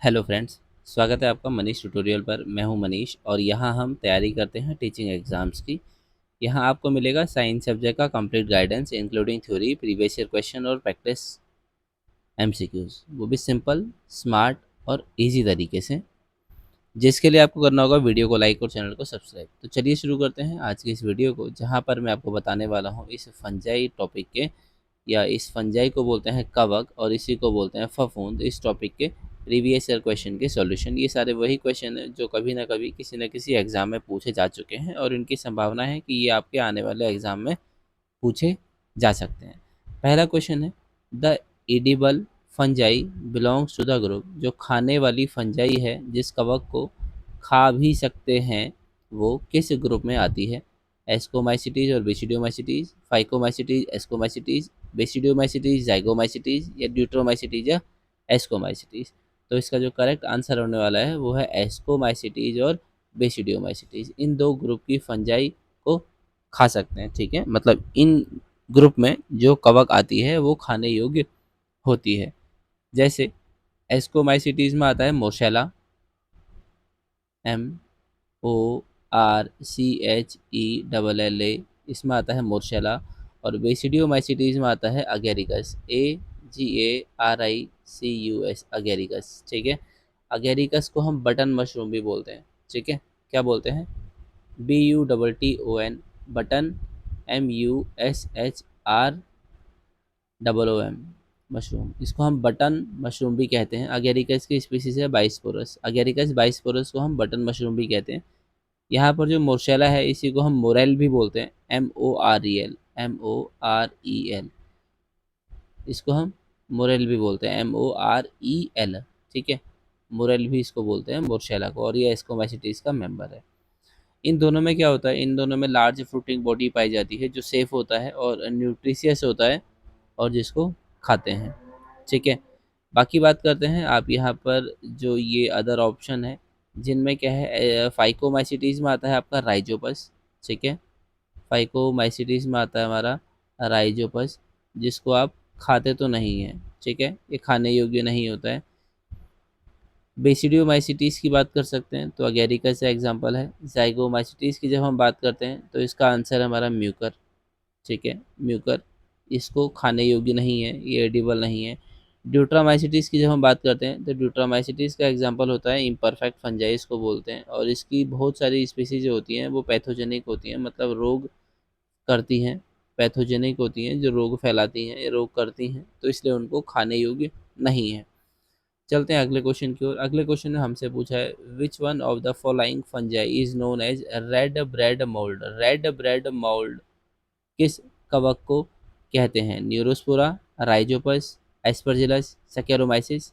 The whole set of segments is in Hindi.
Hello friends. स्वागत है आपका मनीष ट्यूटोरियल पर। मैं हूं मनीष और यहां हम तैयारी करते हैं टीचिंग एग्जाम्स की। यहां आपको मिलेगा साइंस सब्जेक्ट का complete guidance including theory, previous year question और प्रैक्टिस एमसीक्यूज, वो भी सिंपल, स्मार्ट और इजी तरीके से। जिसके लिए आपको करना होगा वीडियो को लाइक और चैनल को सब्सक्राइब। तो चलिए शुरू करते हैं आज की इस वीडियो को, जहाँ पर मैं आपको बताने वाला हूँ इस फंजाई टॉपिक के, या इस फंजाई को बोलते हैं कवक और इसी को बोलते हैं फफूंद, इस टॉपिक के प्रीवियस ईयर क्वेश्चन के सॉल्यूशन। ये सारे वही क्वेश्चन हैं जो कभी ना कभी किसी न किसी एग्जाम में पूछे जा चुके हैं और इनकी संभावना है कि ये आपके आने वाले एग्जाम में पूछे जा सकते हैं। पहला क्वेश्चन है, the edible fungi belongs to the group, जो खाने वाली फंजाई है जिस कवक को खा भी सकते हैं, वो किस ग्रुप में आती है? एस्कोमाइसिटीज और बेसिडियोमाइसिटीज, फाइकोमाइसिटीज, एस्कोमाइसिटीज, बेसिडियोमाइसिटीज, जाइगोमाइसिटीज या ड्यूट्रोमाइसिटीज या एस्कोमाइसिटीज। तो इसका जो करेक्ट आंसर होने वाला है वो है एस्कोमाइसिटीज और बेसिडियोमाइसिटीज। इन दो ग्रुप की फंजाई को खा सकते हैं, ठीक है। मतलब इन ग्रुप में जो कवक आती है वो खाने योग्य होती है। जैसे एस्कोमाइसिटीज में आता है मोशेला, MORCHELLA, इसमें आता है मोर्शेला। और बेसिडियोमाइसिटीज में आता है अगेरिकस, AGARICUS, अगेरिकस, ठीक है। अगेरिकस को हम बटन मशरूम भी बोलते हैं, ठीक है। क्या बोलते हैं? BUTTON, button, MUSHROOM, mushroom. इसको हम बटन मशरूम भी कहते हैं। अगेरिकस की स्पीसीज है बाइस्पोरस, अगेरिकस बाइस्पोरस को हम बटन मशरूम भी कहते हैं। यहाँ पर जो मोर्शेला है इसी को हम मोरेल भी बोलते हैं, MOREL, इसको हम मोरेल भी बोलते हैं, MOREL, ठीक है। मोरेल भी इसको बोलते हैं मोर्शेला को, और ये एस्कोमाइसिटीज का मेंबर है। इन दोनों में क्या होता है? इन दोनों में लार्ज फ्रूटिंग बॉडी पाई जाती है जो सेफ होता है और न्यूट्रिशियस होता है और जिसको खाते हैं, ठीक है। बाकी बात करते हैं आप यहाँ पर जो ये अदर ऑप्शन है जिनमें क्या है, फाइकोमाइसिटीज में आता है आपका राइजोपस, ठीक है। फाइकोमाइसिटीज में आता है हमारा राइजोपस, जिसको आप खाते तो नहीं हैं, ठीक है, ये खाने योग्य नहीं होता है। बेसिडियोमाइसिटीज की बात कर सकते हैं तो अगेरिकस का एग्जाम्पल है। जाइगोमाइसिटीज की जब हम बात करते हैं तो इसका आंसर है हमारा म्यूकर, ठीक है, म्यूकर। इसको खाने योग्य नहीं है, ये एडिबल नहीं है। ड्यूट्रामाइसिटीज़ की जब हम बात करते हैं तो ड्यूट्रामाइसिटीज़ का एग्जांपल होता है इम्परफेक्ट फंजाई, इसको बोलते हैं। और इसकी बहुत सारी स्पीसीज जो होती हैं वो पैथोजेनिक होती हैं, मतलब रोग करती हैं, पैथोजेनिक होती हैं, जो रोग फैलाती हैं, ये रोग करती हैं, तो इसलिए उनको खाने योग्य नहीं है। चलते हैं अगले क्वेश्चन की ओर। अगले क्वेश्चन ने हमसे पूछा है, which one of the following fungi is known as red bread mould? Red bread mould किस कवक को कहते हैं? न्यूरोस्पोरा, राइजोपस, एस्परजिलस, सैकेरोमाइसिस,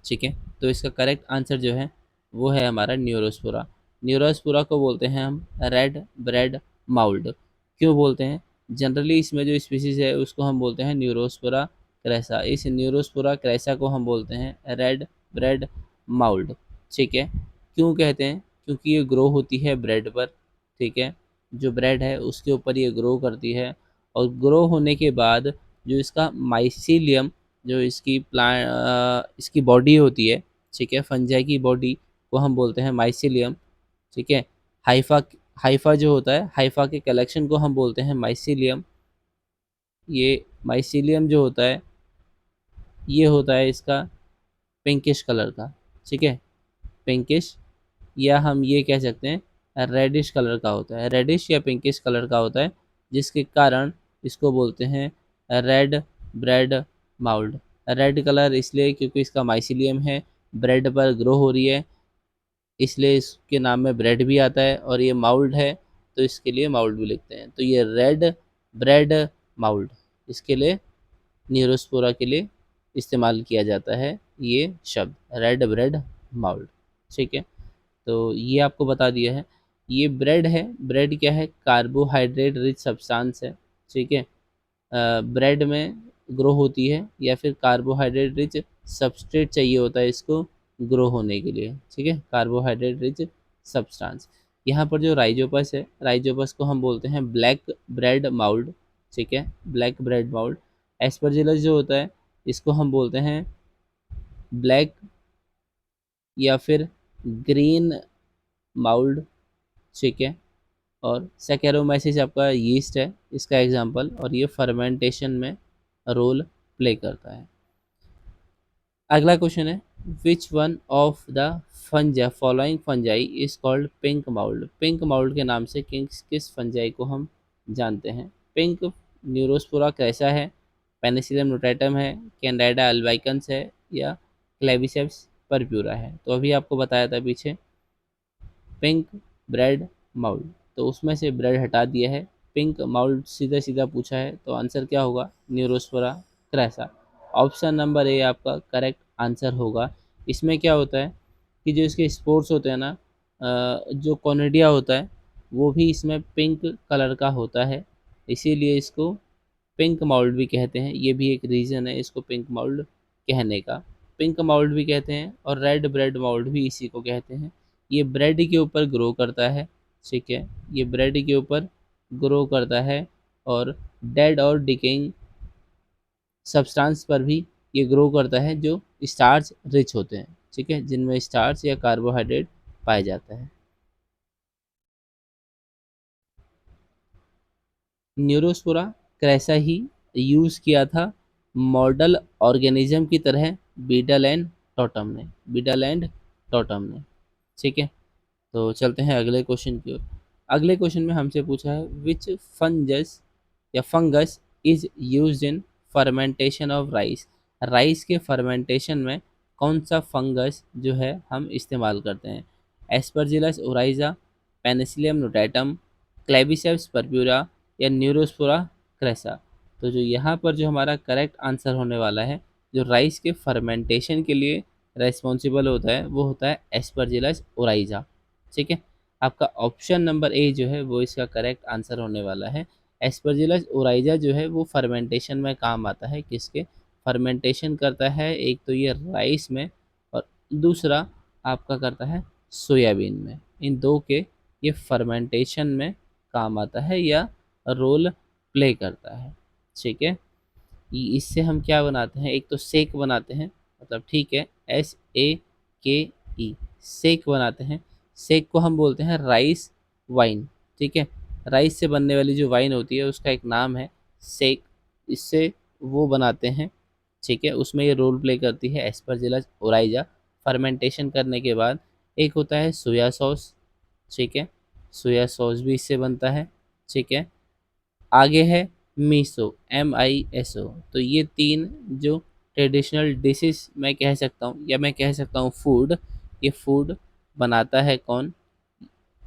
ठीक है। तो इसका करेक्ट आंसर जो है वो है हमारा न्यूरोस्पोरा। न्यूरोस्पोरा को बोलते हैं हम रेड ब्रेड माउल्ड। क्यों बोलते हैं? जनरली इसमें जो स्पीसीज है उसको हम बोलते हैं न्यूरोस्पोरा क्रेसा। इस न्यूरोस्पोरा क्रेसा को हम बोलते हैं रेड ब्रेड माउल्ड, ठीक है। क्यों कहते हैं? क्योंकि ये ग्रो होती है ब्रेड पर, ठीक है। जो ब्रेड है उसके ऊपर ये ग्रो करती है, और ग्रो होने के बाद जो इसका माइसीलियम, जो इसकी इसकी बॉडी होती है, ठीक है, फंजाई की बॉडी को हम बोलते हैं माइसीलियम, ठीक है। हाइफा, हाइफा जो होता है, हाइफा के कलेक्शन को हम बोलते हैं माइसीलियम। ये माइसीलियम जो होता है ये होता है इसका पिंकिश कलर का, ठीक है, पिंकिश, या हम ये कह सकते हैं रेडिश कलर का होता है, रेडिश या पिंकिश कलर का होता है, जिसके कारण इसको बोलते हैं red bread mould. Red colour इसलिए क्योंकि इसका माइसिलियम है, ब्रेड पर ग्रो हो रही है, इसलिए इसके नाम में ब्रेड भी आता है, और ये माउल्ड है तो इसके लिए माउल्ड भी लिखते हैं। तो ये रेड ब्रेड माउल्ड, इसके लिए न्यूरोस्पोरा के लिए इस्तेमाल किया जाता है ये शब्द, रेड ब्रेड माउल्ड, ठीक है। तो ये आपको बता दिया है। ये ब्रेड है, ब्रेड क्या है? कार्बोहाइड्रेट रिच सब्सटेंस है, ठीक है। ब्रेड में ग्रो होती है, या फिर कार्बोहाइड्रेट रिच सबस्ट्रेट चाहिए होता है इसको ग्रो होने के लिए, ठीक है, कार्बोहाइड्रेट रिच सब्सटेंस। यहाँ पर जो राइजोपस है, राइजोपस को हम बोलते हैं ब्लैक ब्रेड माउल्ड, ठीक है, ब्लैक ब्रेड माउल्ड। एस्परजिलस जो होता है इसको हम बोलते हैं ब्लैक या फिर ग्रीन माउल्ड, ठीक है। और सैकेरोमाइसिस आपका यीस्ट है इसका एग्जांपल, और ये फर्मेंटेशन में रोल प्ले करता है। अगला क्वेश्चन है, which one of the फंजा following fungi is called pink mould. Pink mould के नाम से किस फंजाई को हम जानते हैं? पिंक न्यूरोस्पोरा कैसा है, पेनिसिलियम नोटाटम है, कैंडाइडा अल्बाइकन्स है, या क्लेविसेप्स परप्यूरा है? तो अभी आपको बताया था पीछे पिंक ब्रेड माउल्ड, तो उसमें से ब्रेड हटा दिया है, पिंक माउल्ड सीधा सीधा पूछा है, तो आंसर क्या होगा? Neurospora crassa. Option number A आपका करेक्ट आंसर होगा। इसमें क्या होता है कि जो इसके स्पोर्स होते हैं ना, जो कॉनिडिया होता है वो भी इसमें पिंक कलर का होता है, इसीलिए इसको पिंक माउल्ड भी कहते हैं। ये भी एक रीज़न है इसको पिंक माउल्ड कहने का। पिंक माउल्ड भी कहते हैं और रेड ब्रेड माउल्ड भी इसी को कहते हैं। ये ब्रेड के ऊपर ग्रो करता है, ठीक है, ये ब्रेड के ऊपर ग्रो करता है, और डेड और डिकेइंग सब्सटेंस पर भी ये ग्रो करता है जो स्टार्च रिच होते हैं, ठीक है, जिनमें स्टार्च या कार्बोहाइड्रेट पाया जाता है। न्यूरोस्पोरा क्रैसा ही यूज़ किया था मॉडल ऑर्गेनिज्म की तरह बीटल एंड टॉटम ने, बीटल एंड टॉटम ने, ठीक है। तो चलते हैं अगले क्वेश्चन की ओर। अगले क्वेश्चन में हमसे पूछा है, विच फंजस या fungus is used in fermentation of rice. Rice के फर्मेंटेशन में कौन सा फंगस जो है हम इस्तेमाल करते हैं? Aspergillus Oryza, Penicillium notatum, क्लेबिसेप्स purpura, या न्यूरोस्पोरा क्रेसा? तो जो यहाँ पर जो हमारा करेक्ट आंसर होने वाला है, जो राइस के फर्मेंटेशन के लिए रेस्पॉन्सिबल होता है वो होता है एस्परजिलस ओराइजा, ठीक है। आपका ऑप्शन नंबर ए जो है वो इसका करेक्ट आंसर होने वाला है। एस्परजिलस ओराइजा जो है वो फर्मेंटेशन में काम आता है, किसके? फर्मेंटेशन करता है एक तो ये राइस में, और दूसरा आपका करता है सोयाबीन में। इन दो के ये फर्मेंटेशन में काम आता है या रोल प्ले करता है, ठीक है। इससे हम क्या बनाते हैं? एक तो सेक बनाते हैं, मतलब ठीक है, SAKE, सेक बनाते हैं। सेक को हम बोलते हैं राइस वाइन, ठीक है। राइस से बनने वाली जो वाइन होती है उसका एक नाम है सेक, इससे वो बनाते हैं, ठीक है। उसमें ये रोल प्ले करती है एस्परजिलस ओराइजा। फर्मेंटेशन करने के बाद एक होता है सोया सॉस, ठीक है, सोया सॉस भी इससे बनता है, ठीक है। आगे है मीसो, MISO। तो ये तीन जो ट्रेडिशनल डिशेस मैं कह सकता हूँ, या मैं कह सकता हूँ फूड, ये फूड बनाता है कौन?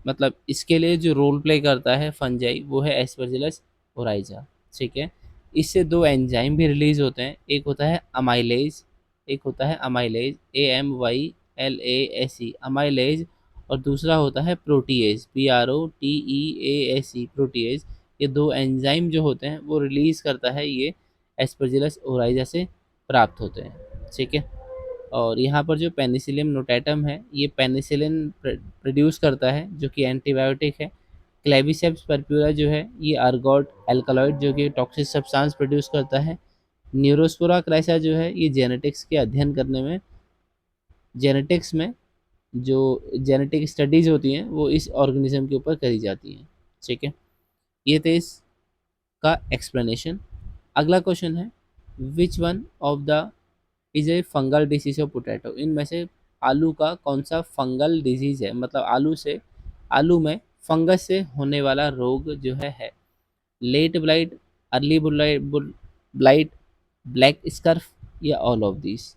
मतलब इसके लिए जो रोल प्ले करता है फंजाई वो है एस्परजिलस ओराइजा, ठीक है। इससे दो एंजाइम भी रिलीज होते हैं, एक होता है अमाइलेज, एक होता है अमाइलेज, AMYLASE अमाइलेज, और दूसरा होता है प्रोटीएज, PROTEASE प्रोटीएज। ये दो एंजाइम जो होते हैं वो रिलीज करता है ये एस्परजिलस ओराइजा से प्राप्त होते हैं, ठीक है। और यहाँ पर जो पेनिसिलियम नोटाटम है ये पेनिसिलिन प्रोड्यूस करता है जो कि एंटीबायोटिक है। क्लेविसेप्स परप्यूरा जो है ये आर्गोट एल्कलॉइड जो कि टॉक्सिक सब्सटेंस प्रोड्यूस करता है। न्यूरोस्पोरा क्राइसा जो है ये जेनेटिक्स के अध्ययन करने में, जेनेटिक्स में जो जेनेटिक स्टडीज होती हैं वो इस ऑर्गेनिज्म के ऊपर करी जाती हैं, ठीक है। ये थे इसका एक्सप्लेनेशन। अगला क्वेश्चन है, which one of the is a fungal disease of potato. इनमें से आलू का कौन सा फंगल डिजीज है, मतलब आलू में फंगस से होने वाला रोग जो है late blight, early blight, black scurf, या ऑल ऑफ दिस?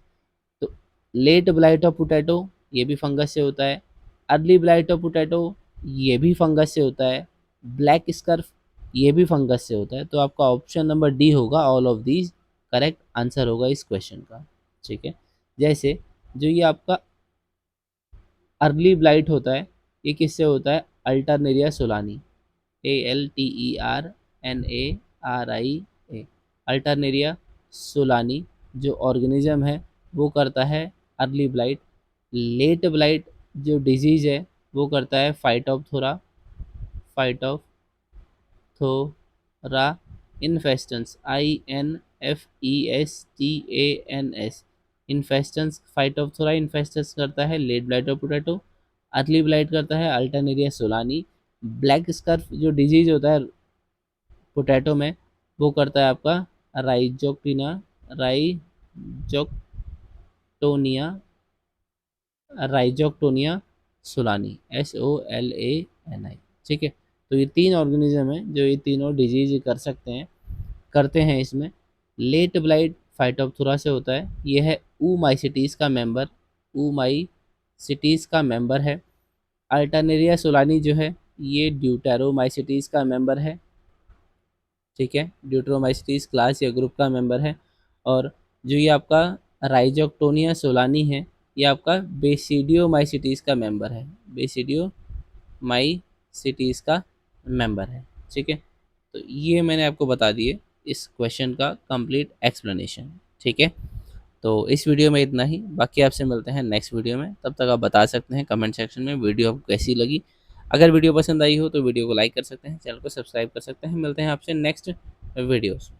तो लेट ब्लाइट ऑफ पोटैटो ये भी फंगस से होता है, अर्ली ब्लाइट ऑफ पोटैटो ये भी फंगस से होता है, ब्लैक स्कर्फ ये भी फंगस से होता है। तो आपका ऑप्शन नंबर डी होगा, all of these correct answer होगा इस क्वेश्चन का, ठीक है। जैसे जो ये आपका अर्ली ब्लाइट होता है ये किससे होता है? Alternaria solani, ALTERNARIA, Alternaria solani जो ऑर्गेनिज्म है वो करता है अर्ली ब्लाइट। लेट ब्लाइट जो डिजीज़ है वो करता है Phytophthora infestans, INFESTANS। Infestans Phytophthora infestans करता है late blight of potato. Early blight करता है अल्टरनेरिया सोलानी। ब्लैक स्कर्फ जो डिजीज होता है पोटैटो में, वो करता है आपका Rhizoctonia Rhizoctonia Rhizoctonia solani, SOLANI। ठीक है, तो ये तीन ऑर्गेनिज्म है जो ये तीनों डिजीज करते हैं इसमें। लेट ब्लाइट फाइटोप्थोरा से होता है, ये है ऊमाइसिटीज का मेंबर, ऊमाइसिटीज का मेंबर है। अल्टरनेरिया सोलानी जो है ये ड्यूटेरोमाइसिटीज का मेंबर है। ठीक है, ड्यूटेरोमाइसिटीज क्लास या ग्रुप का मेंबर है। और जो ये आपका राइजोक्टोनिया सोलानी है, ये आपका बेसिडियोमाइसिटीज का मेंबर है, बेसिडियोमाइसिटीज का मेंबर है। ठीक है, तो ये मैंने आपको बता दिए इस क्वेश्चन का कंप्लीट एक्सप्लेनेशन। ठीक है, तो इस वीडियो में इतना ही, बाकी आपसे मिलते हैं नेक्स्ट वीडियो में। तब तक आप बता सकते हैं कमेंट सेक्शन में वीडियो आपको कैसी लगी। अगर वीडियो पसंद आई हो तो वीडियो को लाइक कर सकते हैं, चैनल को सब्सक्राइब कर सकते हैं। मिलते हैं आपसे नेक्स्ट वीडियोस।